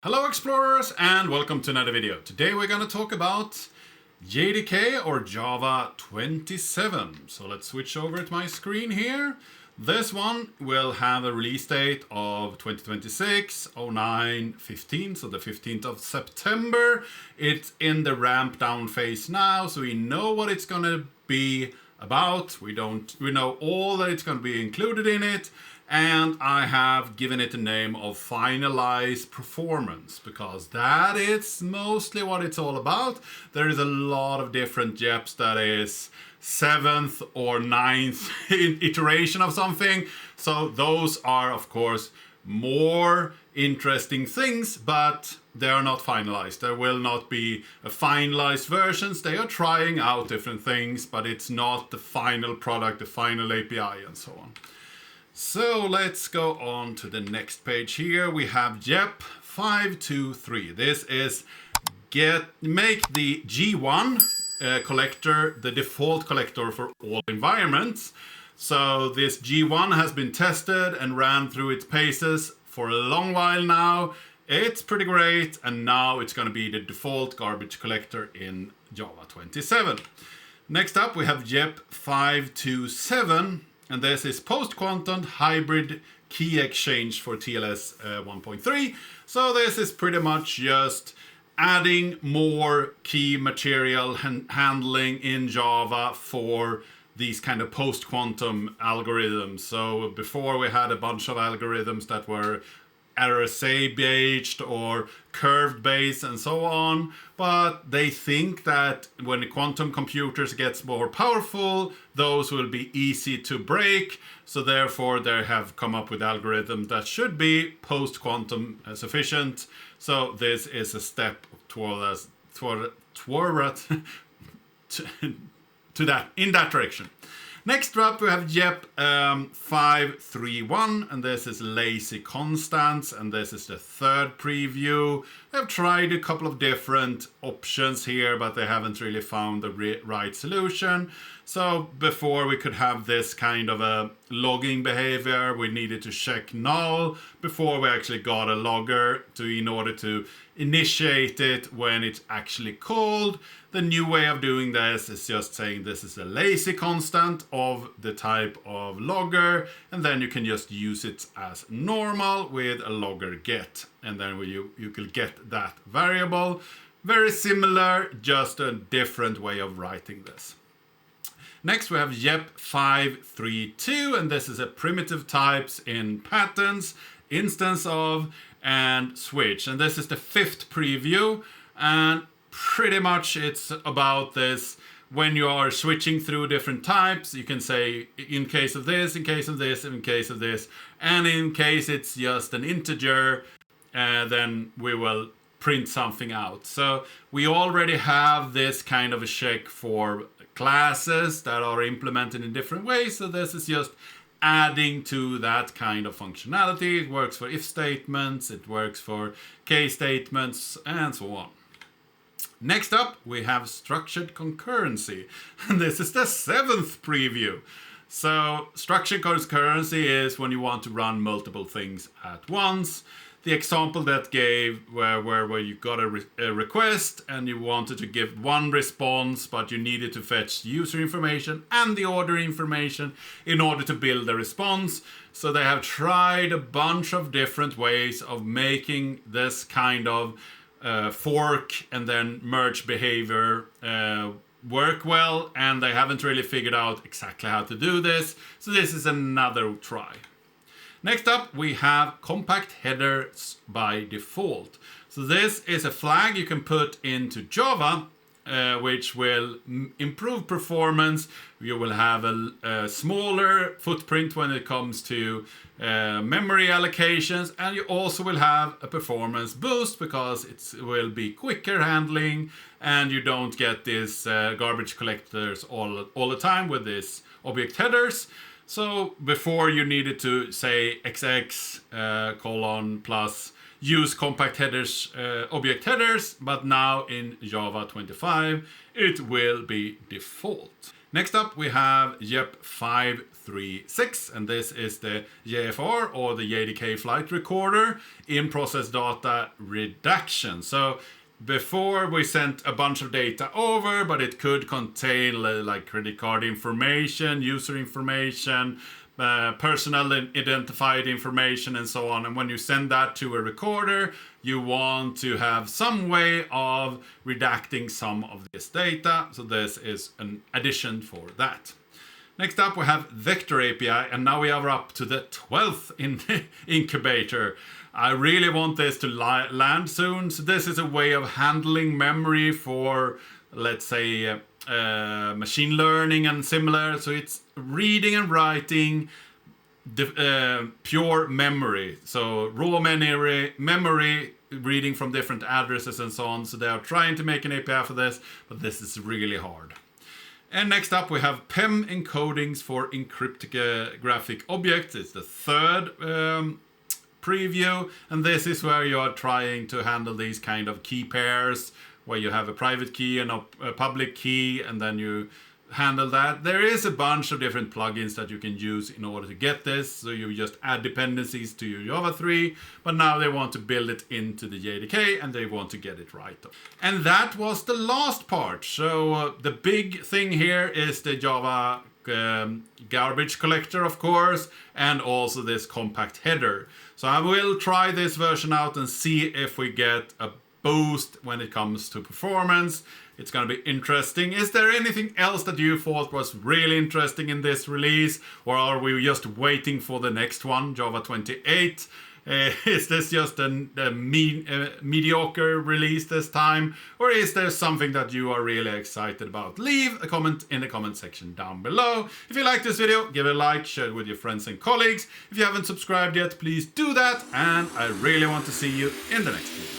Hello explorers and welcome to another video. Today we're going to talk about JDK or Java 27. So let's switch over to my screen here. This one will have a release date of 2026-09-15, so the 15th of September. It's in the ramp down phase now, so we know what it's going to be about. We know all that it's going to be included in it. And I have given it the name of Finalize Performance because that is mostly what it's all about. There is a lot of different JEPs that is 7th or 9th iteration of something. So those are, of course, more interesting things, but they are not finalized. There will not be a finalized versions. They are trying out different things, but it's not the final product, the final API, and so on. So let's go on to the next page here. We have JEP 523. This is make the G1 collector the default collector for all environments. So this G1 has been tested and ran through its paces for a long while now. It's pretty great, and now it's going to be the default garbage collector in Java 27. Next up we have JEP 527. And this is post-quantum hybrid key exchange for TLS 1.3. So this is pretty much just adding more key material handling in Java for these kind of post-quantum algorithms. So before we had a bunch of algorithms that were RSA based or curved based and so on, but they think that when quantum computers gets more powerful, those will be easy to break. So therefore they have come up with algorithms that should be post-quantum sufficient. So this is a step toward that in that direction. Next up we have JEP 531, and this is lazy constants, and this is the third preview. They've tried a couple of different options here, but they haven't really found the right solution. So before we could have this kind of a logging behavior, we needed to check null before we actually got a logger in order to initiate it when it's actually called. The new way of doing this is just saying this is a lazy constant of the type of logger, and then you can just use it as normal with a logger get, and then you could get that variable. Very similar, just a different way of writing this. Next we have JEP 532, and this is a primitive types in patterns, instance of, and switch. And this is the fifth preview, and pretty much it's about this. When you are switching through different types, you can say in case of this, in case of this, in case of this, and in case it's just an integer, then we will print something out. So we already have this kind of a check for classes that are implemented in different ways. So this is just adding to that kind of functionality. It works for if statements, it works for case statements, and so on. Next up, we have structured concurrency, and this is the seventh preview. So structured concurrency is when you want to run multiple things at once. The example that gave where you got a request and you wanted to give one response, but you needed to fetch user information and the order information in order to build a response. So they have tried a bunch of different ways of making this kind of fork and then merge behavior work well, and they haven't really figured out exactly how to do this. So this is another try. Next up, we have compact headers by default. So this is a flag you can put into Java, which will improve performance. You will have a smaller footprint when it comes to memory allocations, and you also will have a performance boost because it will be quicker handling, and you don't get these garbage collectors all the time with these object headers. So before you needed to say XX colon plus use compact headers, object headers, but now in Java 25 it will be default. Next up we have JEP 536, and this is the JFR, or the JDK Flight Recorder, in-process data redaction. So before we sent a bunch of data over, but it could contain like credit card information, user information, personal identified information, and so on. And when you send that to a recorder, you want to have some way of redacting some of this data. So this is an addition for that. Next up we have Vector API, and now we are up to the 12th incubator. I really want this to land soon. So this is a way of handling memory for, let's say, machine learning and similar. So it's reading and writing pure memory. So raw memory, reading from different addresses and so on. So they are trying to make an API for this, but this is really hard. And next up we have PEM encodings for encryptographic objects. It's the third preview, and this is where you are trying to handle these kind of key pairs, where you have a private key and a public key, and then you handle that. There is a bunch of different plugins that you can use in order to get this. So you just add dependencies to your Java 3, but now they want to build it into the JDK and they want to get it right. And that was the last part. So the big thing here is the Java garbage collector, of course, and also this compact header. So I will try this version out and see if we get a boost when it comes to performance. It's going to be interesting. Is there anything else that you thought was really interesting in this release? Or are we just waiting for the next one, Java 28? Is this just a mediocre release this time? Or is there something that you are really excited about? Leave a comment in the comment section down below. If you like this video, give it a like, share it with your friends and colleagues. If you haven't subscribed yet, please do that. And I really want to see you in the next video.